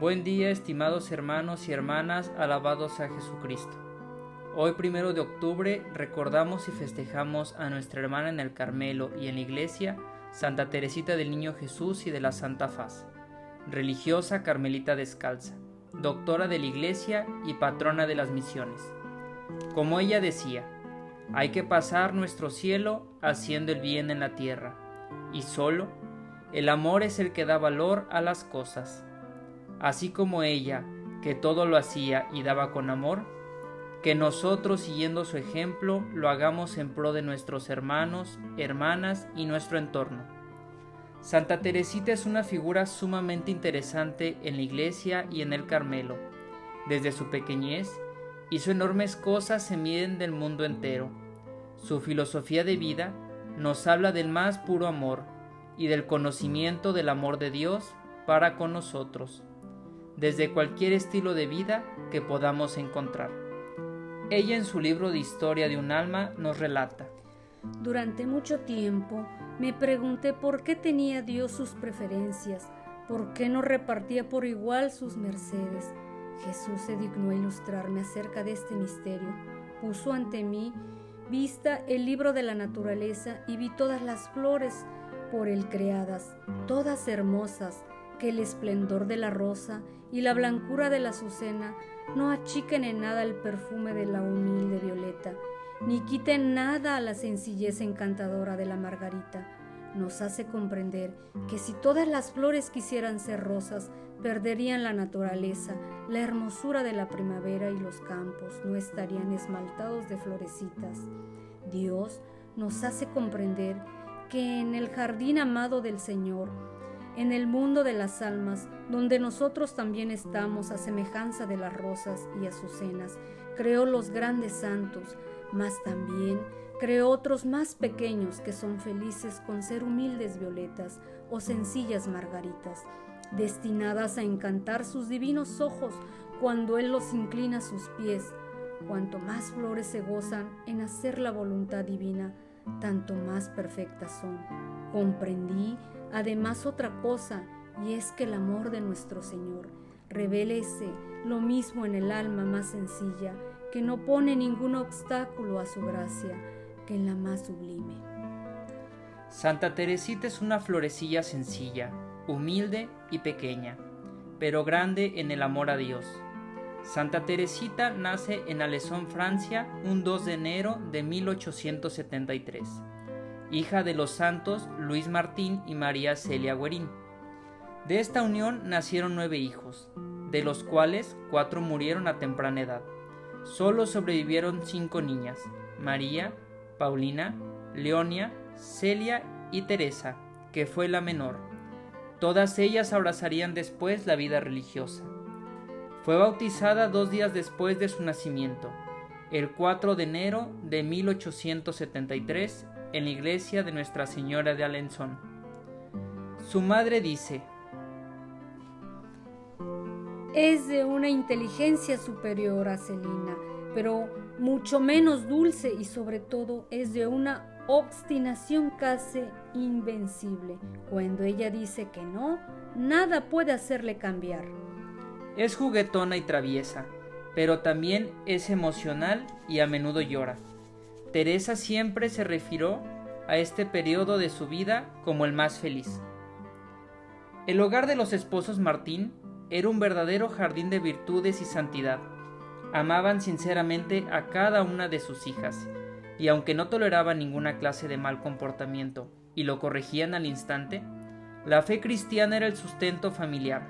Buen día, estimados hermanos y hermanas, alabados a Jesucristo. Hoy, 1 de octubre, recordamos y festejamos a nuestra hermana en el Carmelo y en la iglesia, Santa Teresita del Niño Jesús y de la Santa Faz, religiosa carmelita descalza, doctora de la iglesia y patrona de las misiones. Como ella decía, hay que pasar nuestro cielo haciendo el bien en la tierra, y solo el amor es el que da valor a las cosas. Así como ella, que todo lo hacía y daba con amor, que nosotros, siguiendo su ejemplo, lo hagamos en pro de nuestros hermanos, hermanas y nuestro entorno. Santa Teresita es una figura sumamente interesante en la iglesia y en el Carmelo. Desde su pequeñez, hizo enormes cosas en bien del mundo entero. Su filosofía de vida nos habla del más puro amor y del conocimiento del amor de Dios para con nosotros, desde cualquier estilo de vida que podamos encontrar. Ella en su libro de Historia de un alma nos relata: durante mucho tiempo me pregunté por qué tenía Dios sus preferencias, por qué no repartía por igual sus mercedes. Jesús se dignó ilustrarme acerca de este misterio. Puso ante mí vista el libro de la naturaleza y vi todas las flores por él creadas, todas hermosas, que el esplendor de la rosa y la blancura de la azucena no achiquen en nada el perfume de la humilde violeta, ni quiten nada a la sencillez encantadora de la margarita. Nos hace comprender que si todas las flores quisieran ser rosas, perderían la naturaleza, la hermosura de la primavera, y los campos no estarían esmaltados de florecitas. Dios nos hace comprender que en el jardín amado del Señor, en el mundo de las almas, donde nosotros también estamos a semejanza de las rosas y azucenas, creó los grandes santos, mas también creó otros más pequeños que son felices con ser humildes violetas o sencillas margaritas, destinadas a encantar sus divinos ojos cuando Él los inclina a sus pies. Cuanto más flores se gozan en hacer la voluntad divina, tanto más perfectas son. Comprendí además otra cosa, y es que el amor de nuestro Señor revélese lo mismo en el alma más sencilla, que no pone ningún obstáculo a su gracia, que en la más sublime. Santa Teresita es una florecilla sencilla, humilde y pequeña, pero grande en el amor a Dios. Santa Teresita nace en Alençon, Francia, un 2 de enero de 1873, hija de los santos Luis Martín y María Celia Guerin. De esta unión nacieron 9 hijos, de los cuales 4 murieron a temprana edad. Solo sobrevivieron 5 niñas: María, Paulina, Leonia, Celia y Teresa, que fue la menor. Todas ellas abrazarían después la vida religiosa. Fue bautizada 2 días después de su nacimiento, el 4 de enero de 1873, en la iglesia de Nuestra Señora de Alençon. Su madre dice: es de una inteligencia superior a Celina, pero mucho menos dulce, y sobre todo es de una obstinación casi invencible. Cuando ella dice que no, nada puede hacerle cambiar. Es juguetona y traviesa, pero también es emocional y a menudo llora. Teresa siempre se refirió a este periodo de su vida como el más feliz. El hogar de los esposos Martín era un verdadero jardín de virtudes y santidad. Amaban sinceramente a cada una de sus hijas, y aunque no toleraban ninguna clase de mal comportamiento y lo corregían al instante, la fe cristiana era el sustento familiar.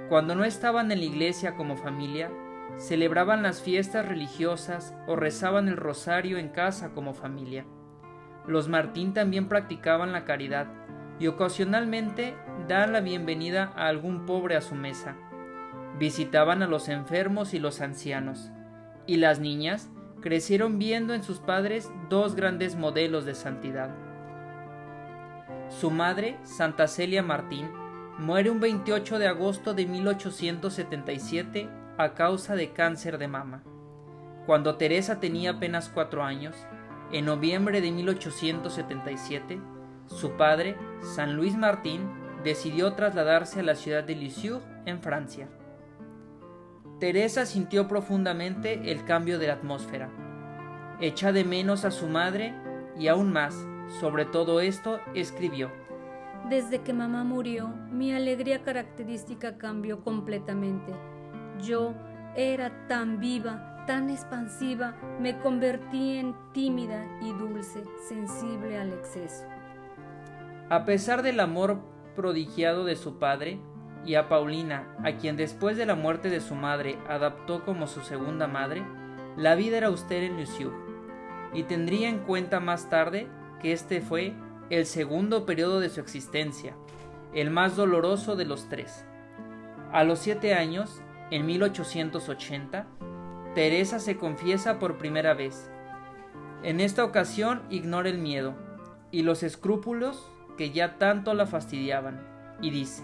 Cuando no estaban en la iglesia como familia, celebraban las fiestas religiosas o rezaban el rosario en casa como familia. Los Martín también practicaban la caridad y ocasionalmente dan la bienvenida a algún pobre a su mesa. Visitaban a los enfermos y los ancianos, y las niñas crecieron viendo en sus padres 2 grandes modelos de santidad. Su madre, Santa Celia Martín, muere un 28 de agosto de 1877 a causa de cáncer de mama. Cuando Teresa tenía apenas 4 años, en noviembre de 1877, su padre, San Luis Martín, decidió trasladarse a la ciudad de Lisieux, en Francia. Teresa sintió profundamente el cambio de la atmósfera. Echa de menos a su madre y aún más, sobre todo esto, escribió: Desde que mamá murió, mi alegría característica cambió completamente. Yo era tan viva, tan expansiva, me convertí en tímida y dulce, sensible al exceso. A pesar del amor prodigiado de su padre, y a Paulina, a quien después de la muerte de su madre adoptó como su segunda madre, la vida era austera en Lisieux, y tendría en cuenta más tarde que este fue el segundo periodo de su existencia, el más doloroso de los tres. A los 7 años, en 1880, Teresa se confiesa por primera vez. En esta ocasión ignora el miedo y los escrúpulos que ya tanto la fastidiaban, y dice: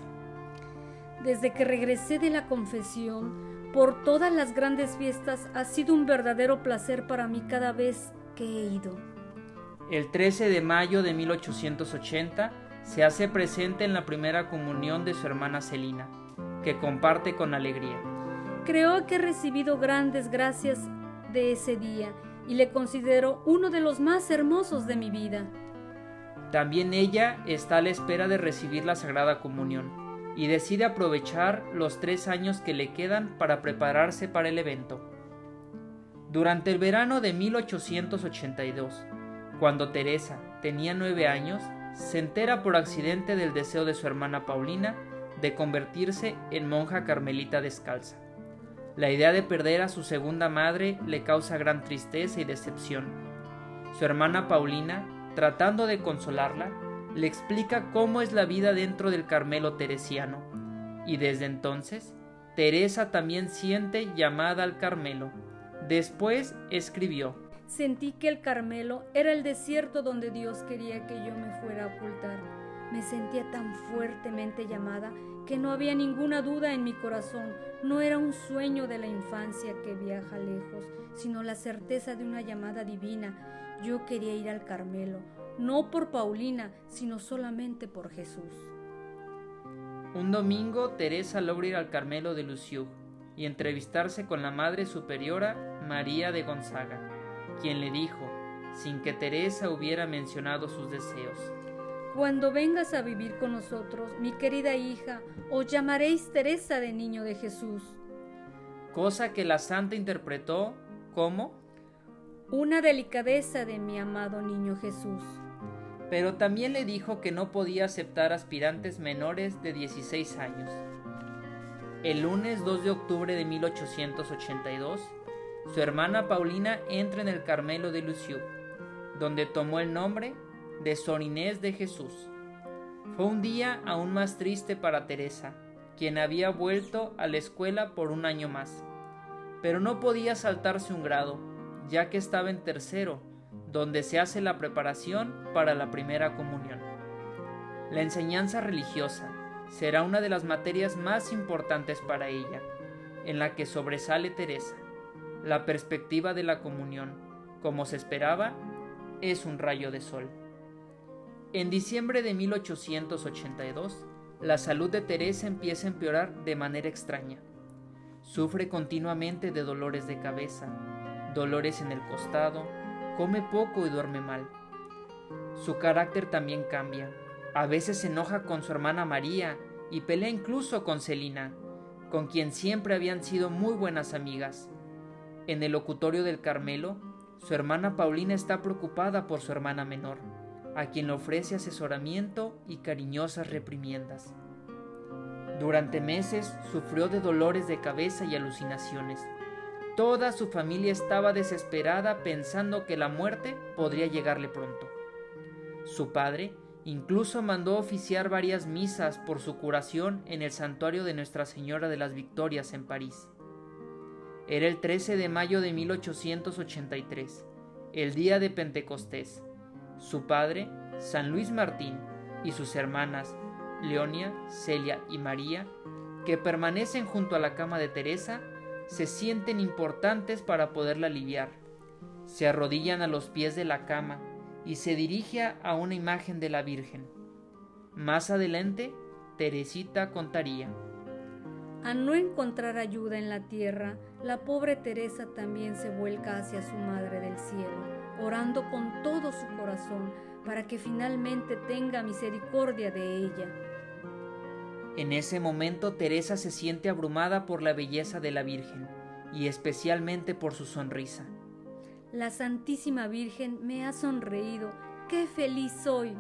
Desde que regresé de la confesión, por todas las grandes fiestas ha sido un verdadero placer para mí cada vez que he ido. El 13 de mayo de 1880 se hace presente en la primera comunión de su hermana Celina, que comparte con alegría. Creo que he recibido grandes gracias de ese día y le considero uno de los más hermosos de mi vida. También ella está a la espera de recibir la Sagrada Comunión y decide aprovechar los 3 años que le quedan para prepararse para el evento. Durante el verano de 1882, cuando Teresa tenía 9 años, se entera por accidente del deseo de su hermana Paulina de convertirse en monja carmelita descalza. La idea de perder a su segunda madre le causa gran tristeza y decepción. Su hermana Paulina, tratando de consolarla, le explica cómo es la vida dentro del Carmelo teresiano, y desde entonces, Teresa también siente llamada al Carmelo. Después escribió: Sentí que el Carmelo era el desierto donde Dios quería que yo me fuera a ocultar. Me sentía tan fuertemente llamada que no había ninguna duda en mi corazón. No era un sueño de la infancia que viaja lejos, sino la certeza de una llamada divina. Yo quería ir al Carmelo, no por Paulina, sino solamente por Jesús. Un domingo, Teresa logra ir al Carmelo de Lisieux y entrevistarse con la Madre Superiora María de Gonzaga, quien le dijo, sin que Teresa hubiera mencionado sus deseos: Cuando vengas a vivir con nosotros, mi querida hija, os llamaréis Teresa de Niño de Jesús. Cosa que la santa interpretó como una delicadeza de mi amado Niño Jesús. Pero también le dijo que no podía aceptar aspirantes menores de 16 años. El lunes 2 de octubre de 1882, su hermana Paulina entra en el Carmelo de Lisieux, donde tomó el nombre de Sor Inés de Jesús. Fue un día aún más triste para Teresa, quien había vuelto a la escuela por un año más, pero no podía saltarse un grado, ya que estaba en tercero, donde se hace la preparación para la primera comunión. La enseñanza religiosa será una de las materias más importantes para ella, en la que sobresale Teresa. La perspectiva de la comunión, como se esperaba, es un rayo de sol. En diciembre de 1882, la salud de Teresa empieza a empeorar de manera extraña. Sufre continuamente de dolores de cabeza, dolores en el costado, come poco y duerme mal. Su carácter también cambia. A veces se enoja con su hermana María y pelea incluso con Celina, con quien siempre habían sido muy buenas amigas. En el locutorio del Carmelo, su hermana Paulina está preocupada por su hermana menor, a quien le ofrece asesoramiento y cariñosas reprimiendas. Durante meses sufrió de dolores de cabeza y alucinaciones. Toda su familia estaba desesperada pensando que la muerte podría llegarle pronto. Su padre incluso mandó oficiar varias misas por su curación en el santuario de Nuestra Señora de las Victorias en París. Era el 13 de mayo de 1883, el día de Pentecostés. Su padre, San Luis Martín, y sus hermanas, Leonia, Celia y María, que permanecen junto a la cama de Teresa, se sienten importantes para poderla aliviar. Se arrodillan a los pies de la cama y se dirige a una imagen de la Virgen. Más adelante, Teresita contaría: Al no encontrar ayuda en la tierra, la pobre Teresa también se vuelca hacia su Madre del Cielo, orando con todo su corazón para que finalmente tenga misericordia de ella. En ese momento Teresa se siente abrumada por la belleza de la Virgen y especialmente por su sonrisa. La Santísima Virgen me ha sonreído. ¡Qué feliz soy!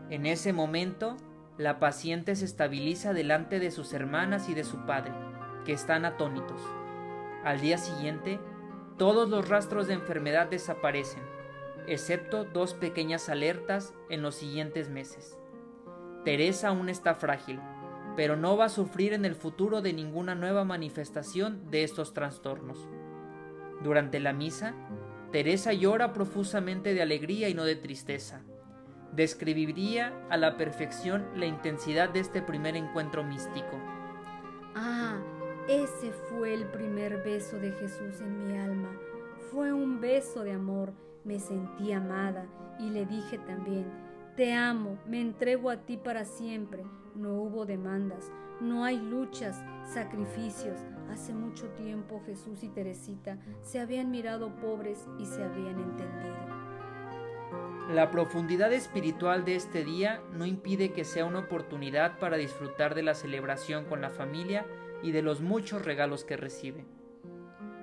En ese momento, la paciente se estabiliza delante de sus hermanas y de su padre, que están atónitos. Al día siguiente, todos los rastros de enfermedad desaparecen, excepto 2 pequeñas alertas en los siguientes meses. Teresa aún está frágil, pero no va a sufrir en el futuro de ninguna nueva manifestación de estos trastornos. Durante la misa, Teresa llora profusamente de alegría y no de tristeza. Describiría a la perfección la intensidad de este primer encuentro místico. Ah, ese fue el primer beso de Jesús en mi alma. Fue un beso de amor. Me sentí amada y le dije también: te amo, me entrego a ti para siempre. No hubo demandas, no hay luchas, sacrificios. Hace mucho tiempo Jesús y Teresita se habían mirado pobres y se habían entendido. La profundidad espiritual de este día no impide que sea una oportunidad para disfrutar de la celebración con la familia y de los muchos regalos que recibe.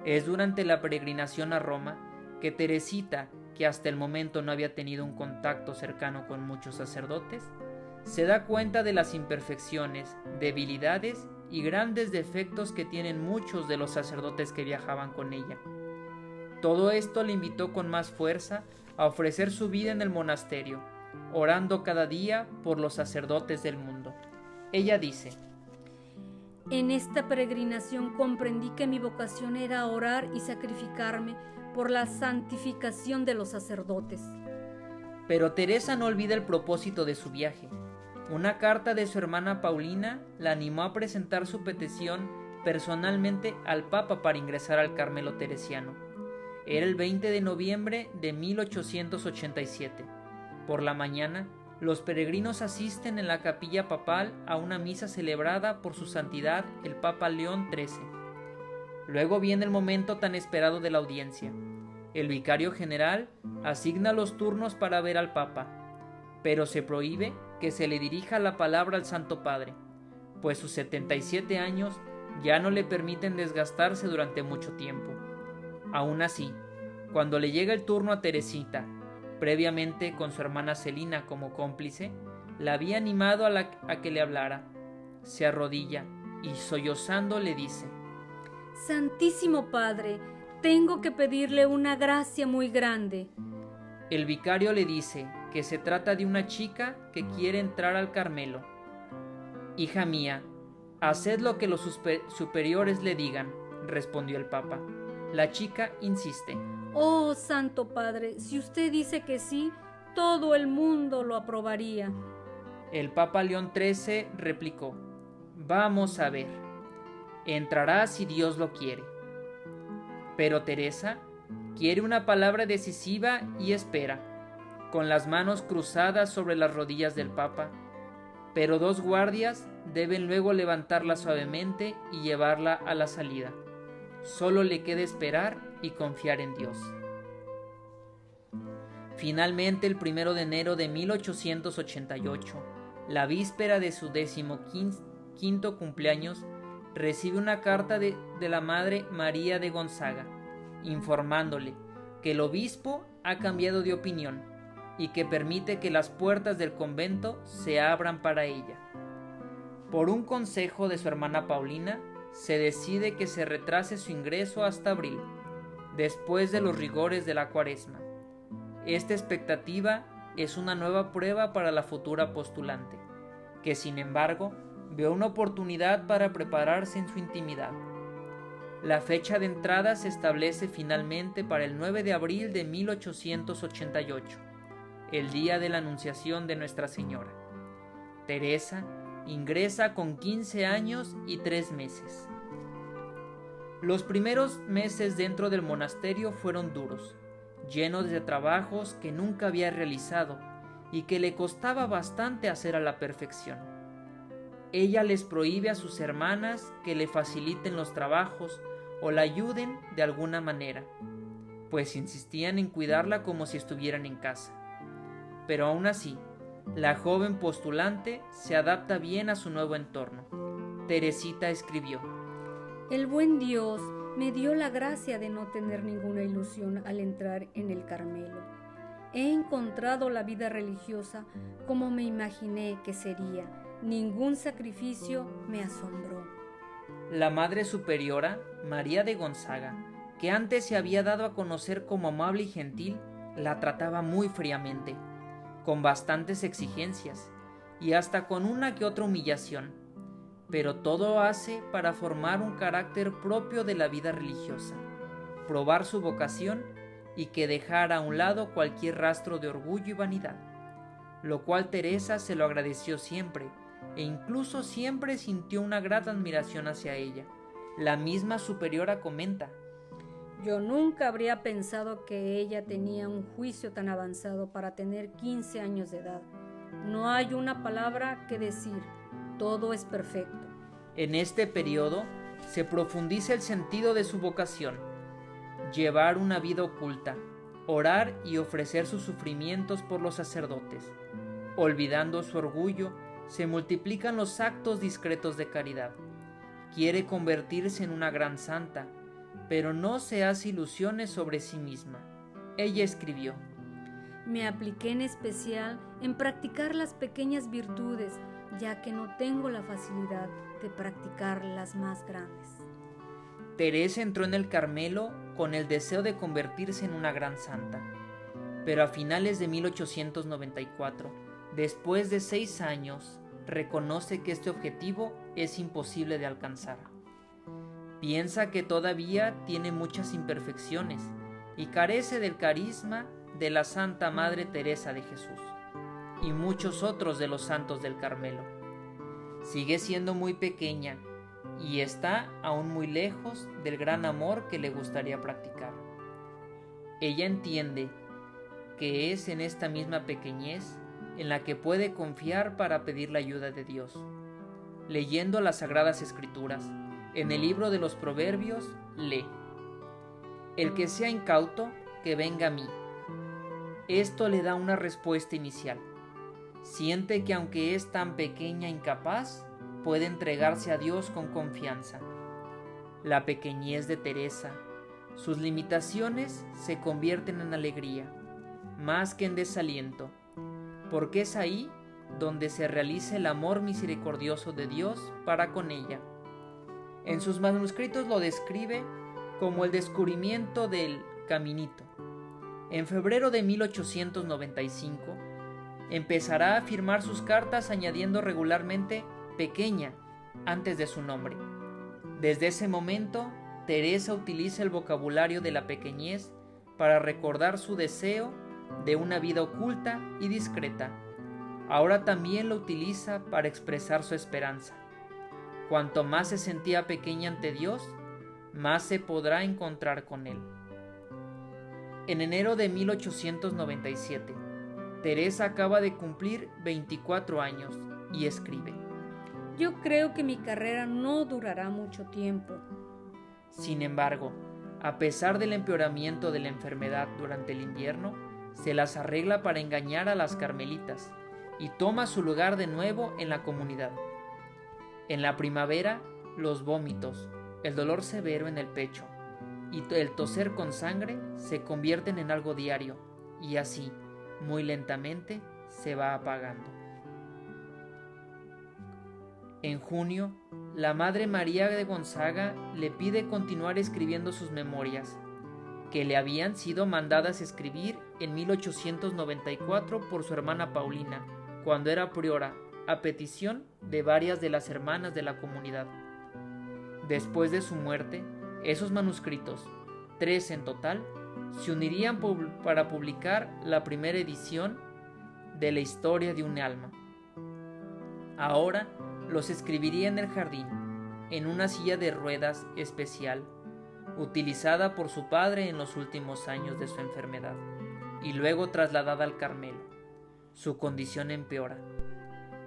Es durante la peregrinación a Roma que Teresita, que hasta el momento no había tenido un contacto cercano con muchos sacerdotes, se da cuenta de las imperfecciones, debilidades y grandes defectos que tienen muchos de los sacerdotes que viajaban con ella. Todo esto le invitó con más fuerza a ofrecer su vida en el monasterio, orando cada día por los sacerdotes del mundo. Ella dice: en esta peregrinación comprendí que mi vocación era orar y sacrificarme por la santificación de los sacerdotes. Pero Teresa no olvida el propósito de su viaje. Una carta de su hermana Paulina la animó a presentar su petición personalmente al Papa para ingresar al Carmelo teresiano. Era el 20 de noviembre de 1887. Por la mañana, los peregrinos asisten en la capilla papal a una misa celebrada por su santidad el Papa León XIII. Luego viene el momento tan esperado de la audiencia. El vicario general asigna los turnos para ver al Papa, pero se prohíbe que se le dirija la palabra al Santo Padre, pues sus 77 años ya no le permiten desgastarse durante mucho tiempo. Aún así, cuando le llega el turno a Teresita, previamente con su hermana Celina como cómplice, la había animado a que le hablara. Se arrodilla y sollozando le dice: Santísimo Padre, tengo que pedirle una gracia muy grande. El vicario le dice que se trata de una chica que quiere entrar al Carmelo. Hija mía, haced lo que los superiores le digan, respondió el Papa. La chica insiste. Oh, Santo Padre, si usted dice que sí, todo el mundo lo aprobaría. El Papa León XIII replicó: vamos a ver, entrará si Dios lo quiere. Pero Teresa quiere una palabra decisiva y espera, con las manos cruzadas sobre las rodillas del Papa, pero 2 guardias deben luego levantarla suavemente y llevarla a la salida. Solo le queda esperar y confiar en Dios. Finalmente, el 1 de enero de 1888, la víspera de su 15º cumpleaños, recibe una carta de la Madre María de Gonzaga, informándole que el obispo ha cambiado de opinión y que permite que las puertas del convento se abran para ella. Por un consejo de su hermana Paulina, se decide que se retrase su ingreso hasta abril, después de los rigores de la Cuaresma. Esta expectativa es una nueva prueba para la futura postulante, que sin embargo ve una oportunidad para prepararse en su intimidad. La fecha de entrada se establece finalmente para el 9 de abril de 1888, el día de la Anunciación de Nuestra Señora. Teresa ingresa con 15 años y 3 meses. Los primeros meses dentro del monasterio fueron duros, llenos de trabajos que nunca había realizado y que le costaba bastante hacer a la perfección. ella les prohíbe a sus hermanas que le faciliten los trabajos o la ayuden de alguna manera, pues insistían en cuidarla como si estuvieran en casa. Pero aún así, la joven postulante se adapta bien a su nuevo entorno. Teresita escribió: El buen Dios me dio la gracia de no tener ninguna ilusión al entrar en el Carmelo. He encontrado la vida religiosa como me imaginé que sería. Ningún sacrificio me asombró. La Madre Superiora, María de Gonzaga, que antes se había dado a conocer como amable y gentil, la trataba muy fríamente, con bastantes exigencias y hasta con una que otra humillación, pero todo hace para formar un carácter propio de la vida religiosa, probar su vocación y que dejara a un lado cualquier rastro de orgullo y vanidad, lo cual Teresa se lo agradeció siempre, e incluso siempre sintió una grata admiración hacia ella. La misma superiora comenta: Yo nunca habría pensado que ella tenía un juicio tan avanzado para tener 15 años de edad. No hay una palabra que decir, todo es perfecto. En este periodo se profundiza el sentido de su vocación: llevar una vida oculta, orar y ofrecer sus sufrimientos por los sacerdotes. Olvidando su orgullo, se multiplican los actos discretos de caridad. Quiere convertirse en una gran santa, pero no se hace ilusiones sobre sí misma. Ella escribió: Me apliqué en especial en practicar las pequeñas virtudes, ya que no tengo la facilidad de practicar las más grandes. Teresa entró en el Carmelo con el deseo de convertirse en una gran santa, pero a finales de 1894, después de 6 años, reconoce que este objetivo es imposible de alcanzar. Piensa que todavía tiene muchas imperfecciones y carece del carisma de la Santa Madre Teresa de Jesús y muchos otros de los santos del Carmelo. Sigue siendo muy pequeña y está aún muy lejos del gran amor que le gustaría practicar. Ella entiende que es en esta misma pequeñez en la que puede confiar para pedir la ayuda de Dios. Leyendo las Sagradas Escrituras, en el libro de los Proverbios, lee: El que sea incauto, que venga a mí. Esto le da una respuesta inicial. Siente que aunque es tan pequeña e incapaz, puede entregarse a Dios con confianza. La pequeñez de Teresa, sus limitaciones se convierten en alegría, más que en desaliento, porque es ahí donde se realiza el amor misericordioso de Dios para con ella. En sus manuscritos lo describe como el descubrimiento del caminito. En febrero de 1895 empezará a firmar sus cartas añadiendo regularmente pequeña antes de su nombre. Desde ese momento, Teresa utiliza el vocabulario de la pequeñez para recordar su deseo de una vida oculta y discreta. Ahora también lo utiliza para expresar su esperanza. Cuanto más se sentía pequeña ante Dios, más se podrá encontrar con Él. En enero de 1897, Teresa acaba de cumplir 24 años y escribe: Yo creo que mi carrera no durará mucho tiempo. Sin embargo, a pesar del empeoramiento de la enfermedad durante el invierno, se las arregla para engañar a las carmelitas y toma su lugar de nuevo en la comunidad. En la primavera, los vómitos, el dolor severo en el pecho y el toser con sangre se convierten en algo diario y así, muy lentamente, se va apagando. En junio, la Madre María de Gonzaga le pide continuar escribiendo sus memorias, que le habían sido mandadas escribir en 1894 por su hermana Paulina, cuando era priora, a petición de varias de las hermanas de la comunidad. Después de su muerte, esos manuscritos, 3 en total, se unirían para publicar la primera edición de la historia de un alma. Ahora los escribiría en el jardín, en una silla de ruedas especial, utilizada por su padre en los últimos años de su enfermedad, y luego trasladada al Carmelo. Su condición empeora.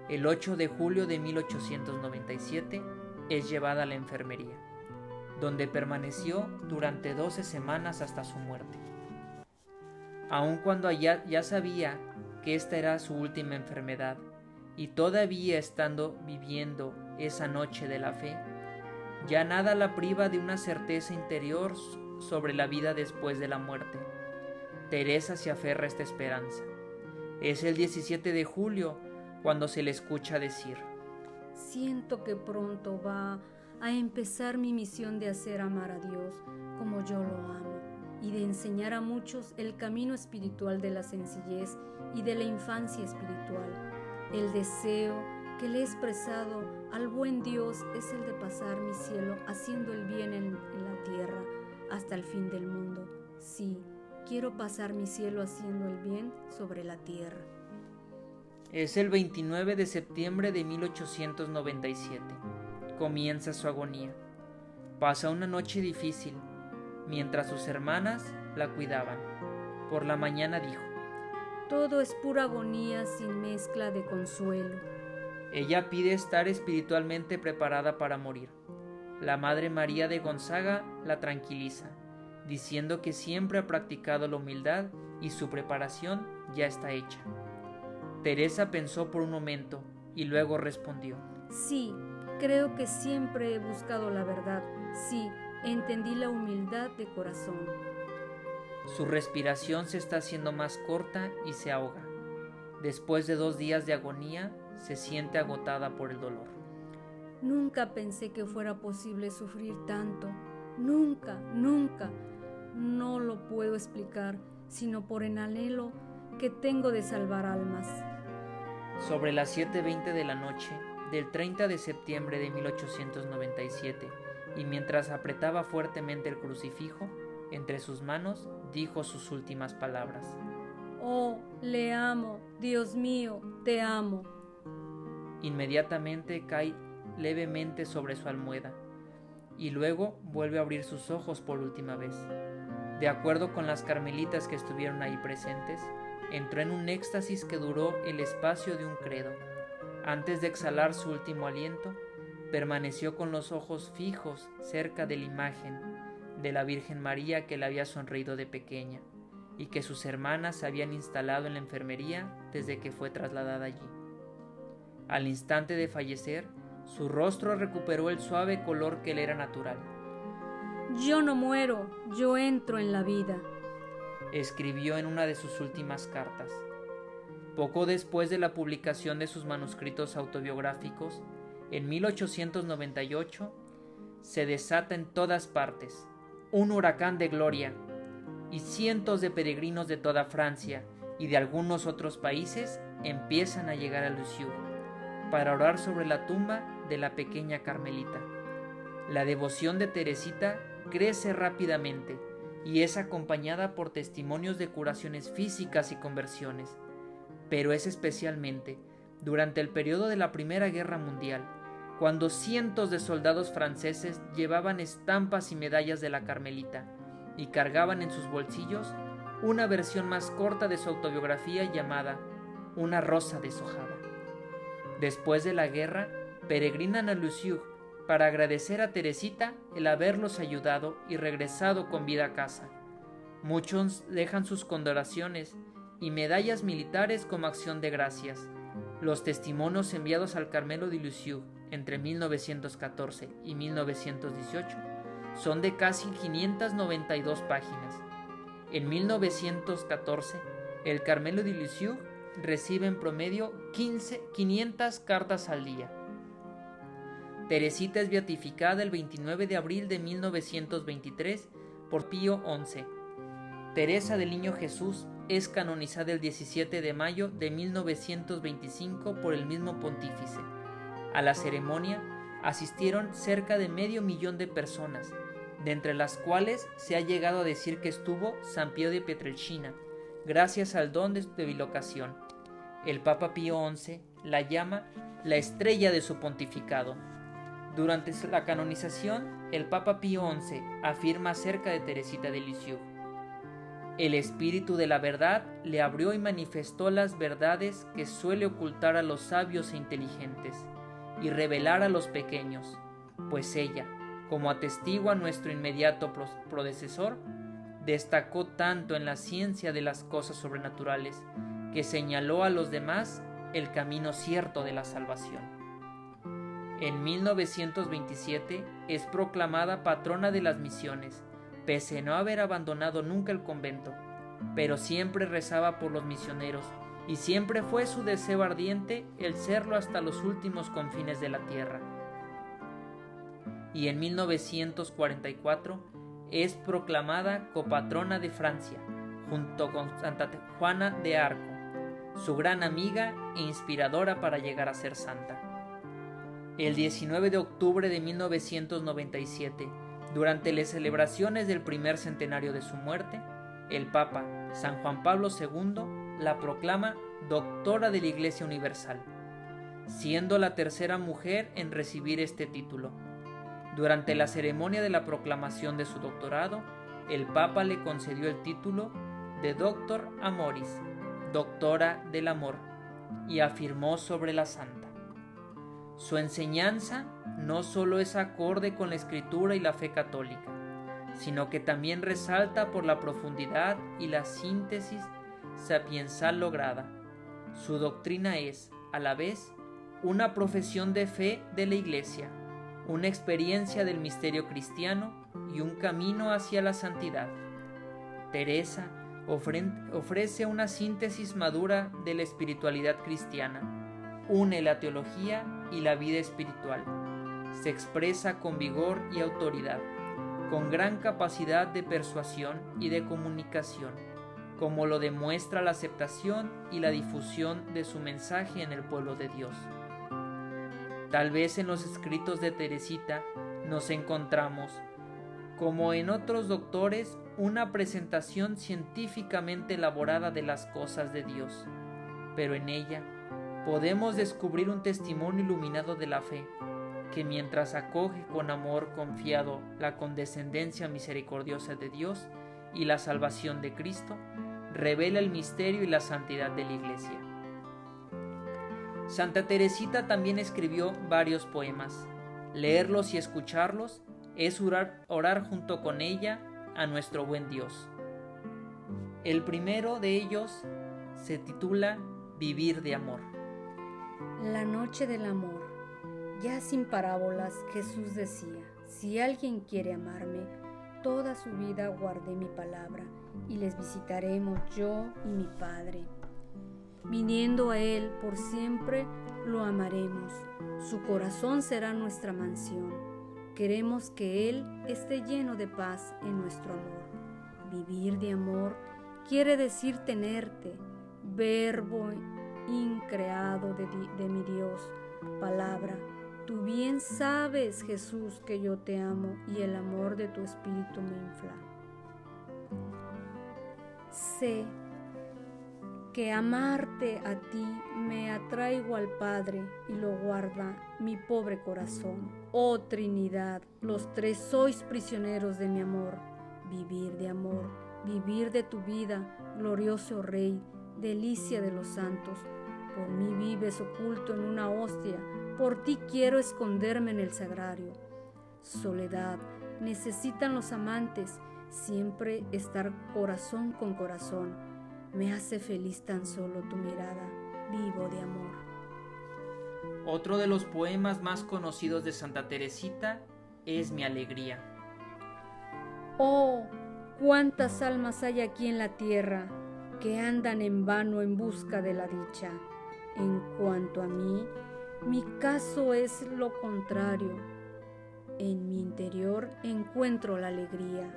el 8 de julio de 1897 es llevada a la enfermería, donde permaneció durante 12 semanas hasta su muerte. Aun cuando ya sabía que esta era su última enfermedad, y todavía estando viviendo esa noche de la fe, ya nada la priva de una certeza interior sobre la vida después de la muerte. Teresa se aferra a esta esperanza. Es el 17 de julio cuando se le escucha decir: siento que pronto va a empezar mi misión de hacer amar a Dios como yo lo amo y de enseñar a muchos el camino espiritual de la sencillez y de la infancia espiritual. El deseo que le he expresado al buen Dios es el de pasar mi cielo haciendo el bien en la tierra hasta el fin del mundo. Sí, quiero pasar mi cielo haciendo el bien sobre la tierra. Es el 29 de septiembre de 1897. Comienza su agonía. Pasa una noche difícil, mientras sus hermanas la cuidaban. Por la mañana dijo: todo es pura agonía sin mezcla de consuelo. Ella pide estar espiritualmente preparada para morir. La Madre María de Gonzaga la tranquiliza, diciendo que siempre ha practicado la humildad y su preparación ya está hecha. Teresa pensó por un momento y luego respondió: sí, creo que siempre he buscado la verdad. Sí, entendí la humildad de corazón. Su respiración se está haciendo más corta y se ahoga. Después de 2 días de agonía, se siente agotada por el dolor. Nunca pensé que fuera posible sufrir tanto. Nunca, nunca. No lo puedo explicar, sino por el anhelo que tengo de salvar almas. Sobre las 7:20 de la noche del 30 de septiembre de 1897, y mientras apretaba fuertemente el crucifijo entre sus manos, dijo sus últimas palabras: oh, le amo, Dios mío, te amo. Inmediatamente cae levemente sobre su almohada y luego vuelve a abrir sus ojos por última vez. De acuerdo con las carmelitas que estuvieron ahí presentes, entró en un éxtasis que duró el espacio de un credo. Antes de exhalar su último aliento, permaneció con los ojos fijos cerca de la imagen de la Virgen María que le había sonreído de pequeña y que sus hermanas habían instalado en la enfermería desde que fue trasladada allí. Al instante de fallecer, su rostro recuperó el suave color que le era natural. Yo no muero, yo entro en la vida, escribió en una de sus últimas cartas. Poco después de la publicación de sus manuscritos autobiográficos, en 1898, se desata en todas partes un huracán de gloria, y cientos de peregrinos de toda Francia y de algunos otros países empiezan a llegar a Lisieux para orar sobre la tumba de la pequeña Carmelita. La devoción de Teresita crece rápidamente y es acompañada por testimonios de curaciones físicas y conversiones, pero es especialmente durante el periodo de la Primera Guerra Mundial, cuando cientos de soldados franceses llevaban estampas y medallas de la Carmelita y cargaban en sus bolsillos una versión más corta de su autobiografía llamada Una rosa deshojada. Después de la guerra, peregrinan a Lisieux para agradecer a Teresita el haberlos ayudado y regresado con vida a casa. Muchos dejan sus condecoraciones y medallas militares como acción de gracias. Los testimonios enviados al Carmelo de Lisieux entre 1914 y 1918 son de casi 592 páginas. En 1914, el Carmelo de Lisieux recibe en promedio 500 cartas al día. Teresita es beatificada el 29 de abril de 1923 por Pío XI. Teresa del Niño Jesús es canonizada el 17 de mayo de 1925 por el mismo pontífice. A la ceremonia asistieron cerca de 500.000 de personas, de entre las cuales se ha llegado a decir que estuvo San Pío de Pietrelcina, gracias al don de su bilocación. El Papa Pío XI la llama la estrella de su pontificado. Durante la canonización, el Papa Pío XI afirma acerca de Teresita de Lisieux: El Espíritu de la verdad le abrió y manifestó las verdades que suele ocultar a los sabios e inteligentes, y revelar a los pequeños, pues ella, como atestigua nuestro inmediato predecesor, destacó tanto en la ciencia de las cosas sobrenaturales, que señaló a los demás el camino cierto de la salvación. En 1927 es proclamada patrona de las misiones, pese a no haber abandonado nunca el convento, pero siempre rezaba por los misioneros, y siempre fue su deseo ardiente el serlo hasta los últimos confines de la tierra. Y en 1944 es proclamada copatrona de Francia, junto con Santa Juana de Arco, su gran amiga e inspiradora para llegar a ser santa. El 19 de octubre de 1997, durante las celebraciones del primer centenario de su muerte, el Papa San Juan Pablo II la proclama doctora de la Iglesia Universal, siendo la tercera mujer en recibir este título. Durante la ceremonia de la proclamación de su doctorado, el Papa le concedió el título de Doctor Amoris, doctora del amor, y afirmó sobre la santa: su enseñanza no solo es acorde con la Escritura y la fe católica, sino que también resalta por la profundidad y la síntesis sapiensal lograda. Su doctrina es, a la vez, una profesión de fe de la Iglesia, una experiencia del misterio cristiano y un camino hacia la santidad. Teresa ofrece una síntesis madura de la espiritualidad cristiana, une la teología y la vida espiritual, se expresa con vigor y autoridad, con gran capacidad de persuasión y de comunicación, como lo demuestra la aceptación y la difusión de su mensaje en el pueblo de Dios. Tal vez en los escritos de Teresita nos encontramos, como en otros doctores, una presentación científicamente elaborada de las cosas de Dios, pero en ella podemos descubrir un testimonio iluminado de la fe, que mientras acoge con amor confiado la condescendencia misericordiosa de Dios y la salvación de Cristo, revela el misterio y la santidad de la Iglesia. Santa Teresita también escribió varios poemas. Leerlos y escucharlos es orar junto con ella a nuestro buen Dios. El primero de ellos se titula Vivir de amor. La noche del amor. Ya sin parábolas, Jesús decía: si alguien quiere amarme, toda su vida guardé mi palabra, y les visitaremos yo y mi Padre. Viniendo a Él por siempre, lo amaremos. Su corazón será nuestra mansión. Queremos que Él esté lleno de paz en nuestro amor. Vivir de amor quiere decir tenerte, verbo increado de mi Dios, palabra. Tú bien sabes, Jesús, que yo te amo y el amor de tu espíritu me infla. Sé que amarte a ti me atraigo al Padre y lo guarda mi pobre corazón. Oh Trinidad, los tres sois prisioneros de mi amor. Vivir de amor, vivir de tu vida, glorioso Rey, delicia de los santos. Por mí vives oculto en una hostia, por ti quiero esconderme en el sagrario. Soledad, necesitan los amantes, siempre estar corazón con corazón. Me hace feliz tan solo tu mirada, vivo de amor. Otro de los poemas más conocidos de Santa Teresita es Mi alegría. Oh, cuántas almas hay aquí en la tierra que andan en vano en busca de la dicha. En cuanto a mí, mi caso es lo contrario. En mi interior encuentro la alegría.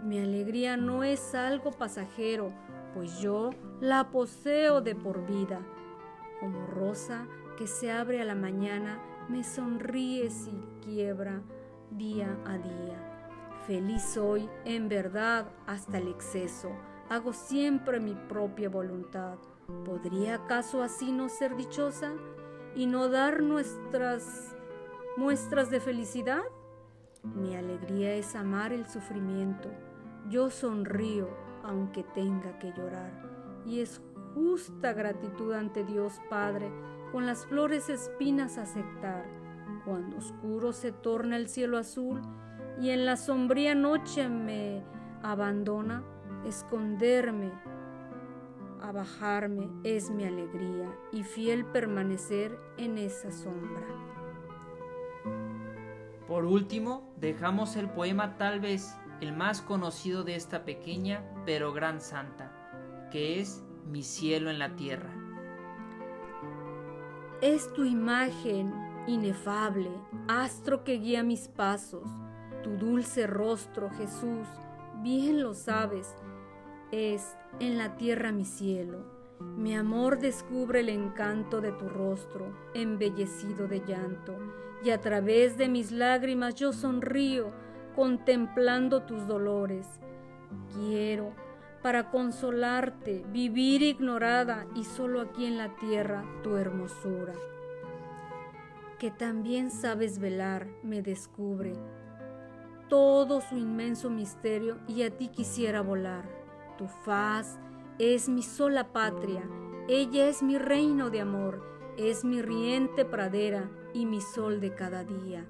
Mi alegría no es algo pasajero, pues yo la poseo de por vida. Como rosa que se abre a la mañana, me sonríe y quiebra día a día. Feliz soy, en verdad, hasta el exceso. Hago siempre mi propia voluntad. ¿Podría acaso así no ser dichosa y no dar nuestras muestras de felicidad? Mi alegría es amar el sufrimiento. Yo sonrío aunque tenga que llorar. Y es justa gratitud ante Dios Padre, con las flores espinas aceptar, cuando oscuro se torna el cielo azul y en la sombría noche me abandona, esconderme, abajarme es mi alegría y fiel permanecer en esa sombra. Por último, dejamos el poema tal vez el más conocido de esta pequeña pero gran santa, que es Mi cielo en la tierra. Es tu imagen inefable, astro que guía mis pasos, tu dulce rostro, Jesús, bien lo sabes, es en la tierra mi cielo. Mi amor descubre el encanto de tu rostro, embellecido de llanto, y a través de mis lágrimas yo sonrío, contemplando tus dolores. Quiero, para consolarte, vivir ignorada y solo aquí en la tierra tu hermosura. Que también sabes velar, me descubre todo su inmenso misterio y a ti quisiera volar. Tu faz es mi sola patria, ella es mi reino de amor, es mi riente pradera y mi sol de cada día.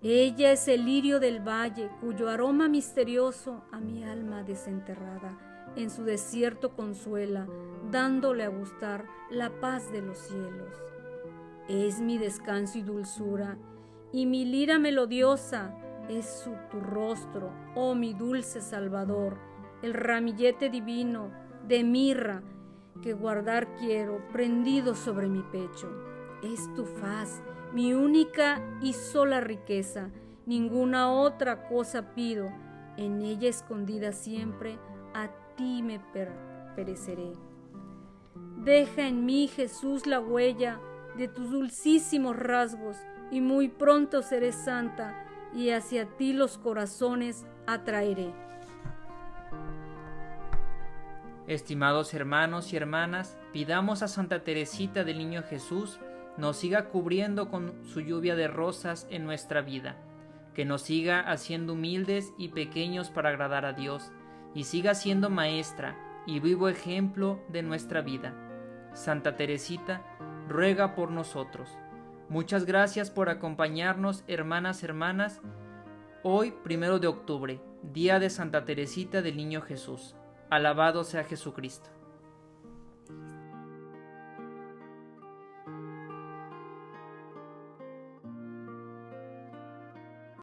Ella es el lirio del valle, cuyo aroma misterioso a mi alma desenterrada en su desierto consuela, dándole a gustar la paz de los cielos. Es mi descanso y dulzura, y mi lira melodiosa es tu rostro, oh mi dulce Salvador, el ramillete divino de mirra que guardar quiero prendido sobre mi pecho. Es tu faz, mi única y sola riqueza, ninguna otra cosa pido, en ella escondida siempre, a ti me pereceré. Deja en mí, Jesús, la huella de tus dulcísimos rasgos, y muy pronto seré santa, y hacia ti los corazones atraeré. Estimados hermanos y hermanas, pidamos a Santa Teresita del Niño Jesús nos siga cubriendo con su lluvia de rosas en nuestra vida, que nos siga haciendo humildes y pequeños para agradar a Dios, y siga siendo maestra y vivo ejemplo de nuestra vida. Santa Teresita, ruega por nosotros. Muchas gracias por acompañarnos, hermanas, hoy 1 de octubre, día de Santa Teresita del Niño Jesús. Alabado sea Jesucristo.